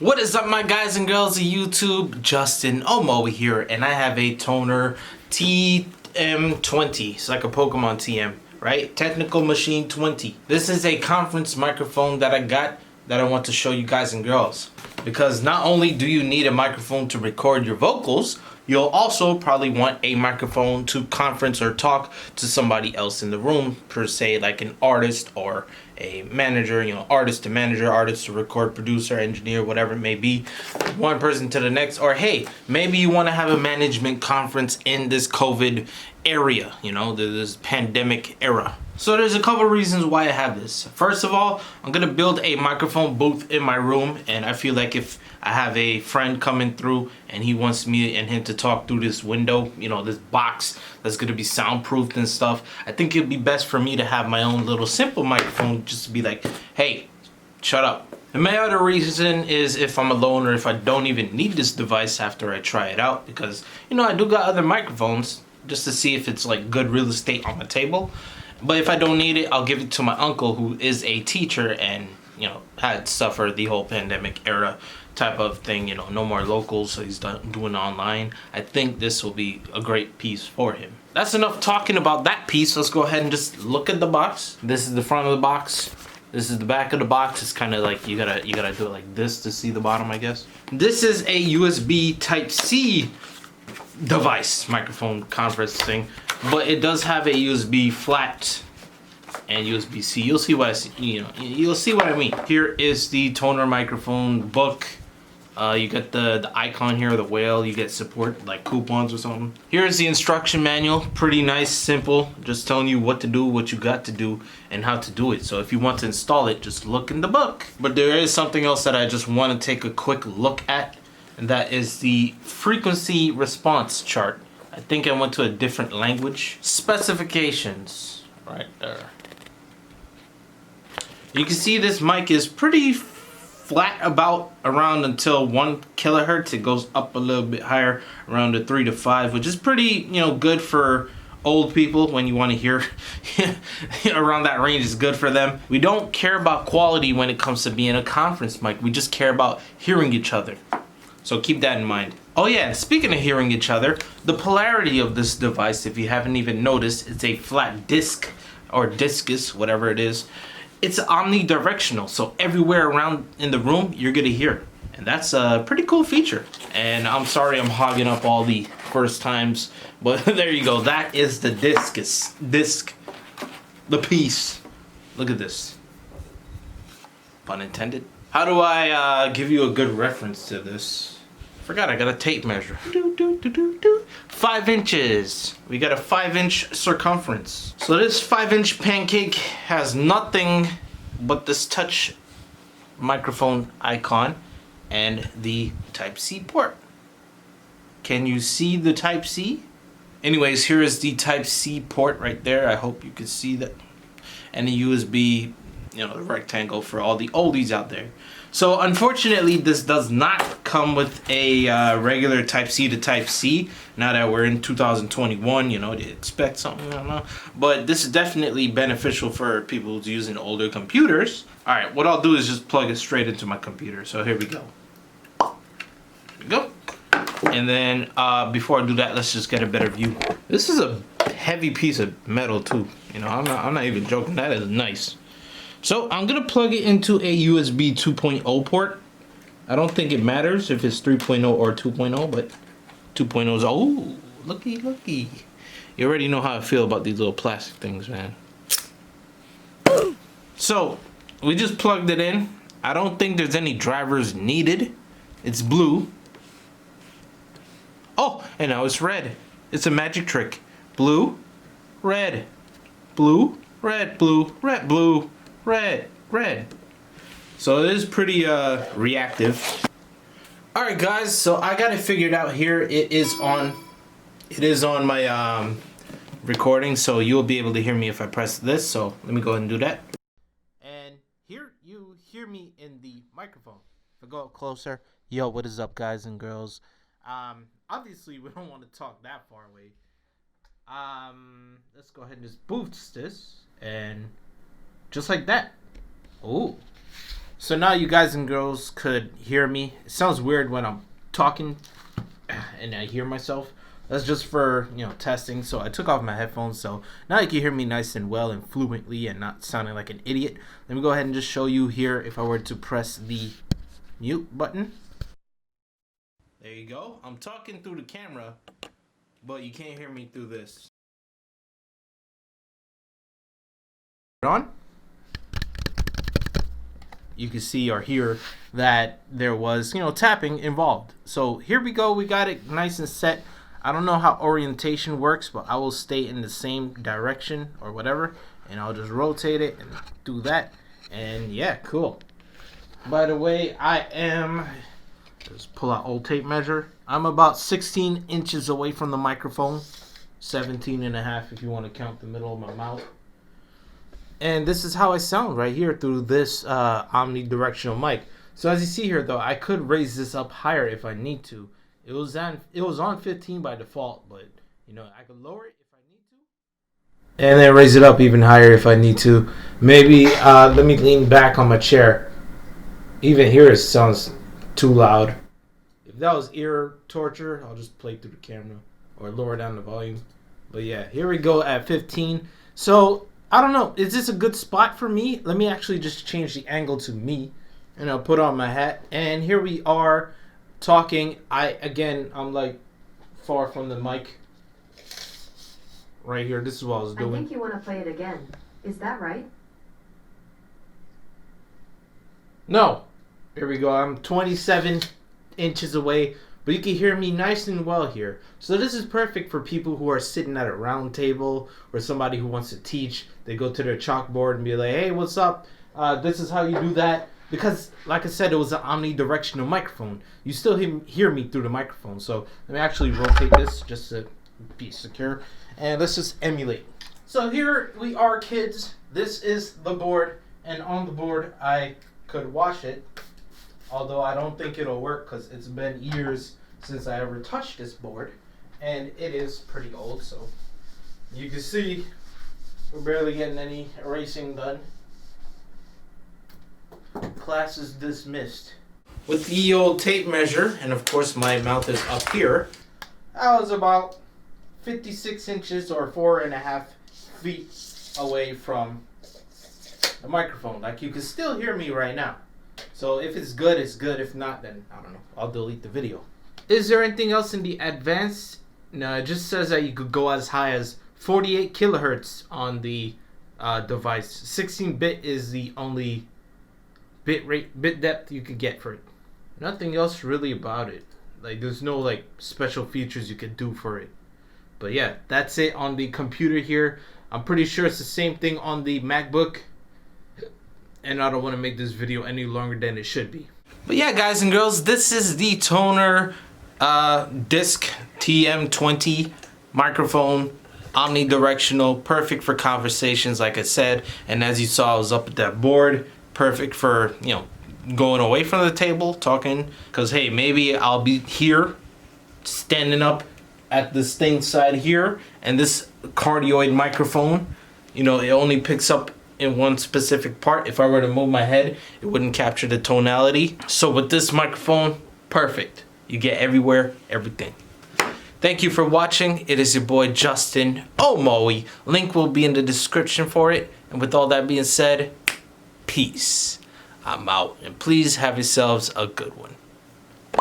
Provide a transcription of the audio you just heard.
What is up, my guys and girls of YouTube? Justin Omo here, and I have a Tonor TM20. It's like a Pokemon TM, right? Technical Machine 20. This is a conference microphone that I got that I want to show you guys and girls. Because not only do you need a microphone to record your vocals, you'll also probably want a microphone to conference or talk to somebody else in the room, per se, like an artist or a manager, artist to manager, artist to record, producer, engineer, whatever it may be, one person to the next. Or hey, maybe you want to have a management conference in this COVID area, this pandemic era. So there's a couple reasons why I have this. First of all, I'm gonna build a microphone booth in my room, and I feel like if I have a friend coming through and he wants me and him to talk through this window, this box that's gonna be soundproofed and stuff, I think it'd be best for me to have my own little simple microphone just to be like, hey, shut up. And my other reason is if I'm alone or if I don't even need this device after I try it out, because I do got other microphones just to see if it's like good real estate on the table. But if I don't need it, I'll give it to my uncle, who is a teacher and, had suffered the whole pandemic era type of thing, no more locals, so he's doing online. I think this will be a great piece for him. That's enough talking about that piece. Let's go ahead and just look at the box. This is the front of the box. This is the back of the box. It's kind of like you gotta do it like this to see the bottom, I guess. This is a USB Type-C device, microphone conference thing, but it does have a USB flat and USB-C. You'll see what I see. You'll see what I mean. Here is the Tonor microphone book. You get the icon here, the whale. You get support like coupons or something. Here's the instruction manual. Pretty nice, simple. Just telling you what to do, what you got to do, and how to do it. So if you want to install it, just look in the book. But there is something else that I just want to take a quick look at, and that is the frequency response chart. I think I went to a different language. Specifications, right there. You can see this mic is pretty flat about around until 1 kilohertz. It goes up a little bit higher around the 3 to 5, which is pretty, good for old people when you want to hear around that range is good for them. We don't care about quality when it comes to being a conference mic. We just care about hearing each other. So keep that in mind. Oh yeah, speaking of hearing each other, the polarity of this device, if you haven't even noticed, it's a flat disc or discus, whatever it is. It's omnidirectional, so everywhere around in the room, you're gonna hear. And that's a pretty cool feature. And I'm sorry I'm hogging up all the first times, but there you go. That is the disc, the piece. Look at this. Pun intended. How do I give you a good reference to this? Forgot I got a tape measure. 5 inches. We got a 5-inch circumference. So this 5-inch pancake has nothing but this touch microphone icon and the Type-C port. Can you see the Type-C? Anyways, here is the Type-C port right there. I hope you can see that. And the USB, the rectangle for all the oldies out there. So unfortunately, this does not come with a regular Type-C to Type-C. Now that we're in 2021, to expect something, I don't know. But this is definitely beneficial for people who's using older computers. All right, what I'll do is just plug it straight into my computer. So here we go. Here we go. And then before I do that, let's just get a better view. This is a heavy piece of metal too. I'm not even joking. That is nice. So I'm gonna plug it into a USB 2.0 port. I don't think it matters if it's 3.0 or 2.0, but 2.0 is, oh, looky. You already know how I feel about these little plastic things, man. So we just plugged it in. I don't think there's any drivers needed. It's blue. Oh, and now it's red. It's a magic trick. Blue, red, blue, red, blue, red, blue. Red. So it is pretty reactive. Alright guys, so I got it figured out here. It is on my recording, so you'll be able to hear me if I press this. So let me go ahead and do that. And here you hear me in the microphone. If I go up closer, yo, what is up, guys and girls? Obviously we don't want to talk that far away. Let's go ahead and just boost this and just like that. Oh, So now you guys and girls could hear me. It sounds weird when I'm talking and I hear myself. That's just for, testing. So I took off my headphones, so now you can hear me nice and well and fluently and not sounding like an idiot. Let me go ahead and just show you here if I were to press the mute button. There you go. I'm talking through the camera, but you can't hear me through this. On. You can see or hear that there was, tapping involved. So here we go. We got it nice and set. I don't know how orientation works, but I will stay in the same direction or whatever, and I'll just rotate it and do that. And yeah, cool. By the way, just pull out old tape measure. I'm about 16 inches away from the microphone, 17.5 if you want to count the middle of my mouth. And this is how I sound right here through this omnidirectional mic. So as you see here, though, I could raise this up higher if I need to. It was on 15 by default, but I could lower it if I need to, and then raise it up even higher if I need to. Maybe let me lean back on my chair. Even here it sounds too loud. If that was ear torture, I'll just play through the camera or lower down the volume. But yeah, here we go at 15. So I don't know, is this a good spot for me? Let me actually just change the angle to me, and I'll put on my hat. And here we are talking. I'm like far from the mic. Right here, this is what I was doing. I think you want to play it again. Is that right? No. Here we go. I'm 27 inches away, but you can hear me nice and well here. So this is perfect for people who are sitting at a round table, or somebody who wants to teach. They go to their chalkboard and be like, hey, what's up? This is how you do that. Because, like I said, it was an omnidirectional microphone. You still hear me through the microphone. So let me actually rotate this just to be secure. And let's just emulate. So here we are, kids. This is the board. And on the board, I could wash it. Although I don't think it'll work because it's been years since I ever touched this board. And it is pretty old. So you can see we're barely getting any erasing done. Class is dismissed. With the old tape measure, and of course my mouth is up here, I was about 56 inches or 4.5 feet away from the microphone. Like, you can still hear me right now. So if it's good, it's good. If not, then I don't know. I'll delete the video. Is there anything else in the advanced? No, it just says that you could go as high as 48 kilohertz on the device. 16-bit is the only bit depth you could get for it. Nothing else really about it. Like, there's no like special features you could do for it. But yeah, that's it on the computer here. I'm pretty sure it's the same thing on the MacBook, and I don't want to make this video any longer than it should be. But yeah, guys and girls, this is the Tonor Disc TM20 microphone, omnidirectional, perfect for conversations, like I said. And as you saw, I was up at that board. Perfect for, going away from the table, talking. Because, hey, maybe I'll be here, standing up at this thing side here. And this cardioid microphone, it only picks up in one specific part. If I were to move my head, it wouldn't capture the tonality. So with this microphone, perfect. You get everywhere, everything. Thank you for watching. It is your boy, Justin Omoe. Link will be in the description for it. And with all that being said, peace. I'm out. And please have yourselves a good one.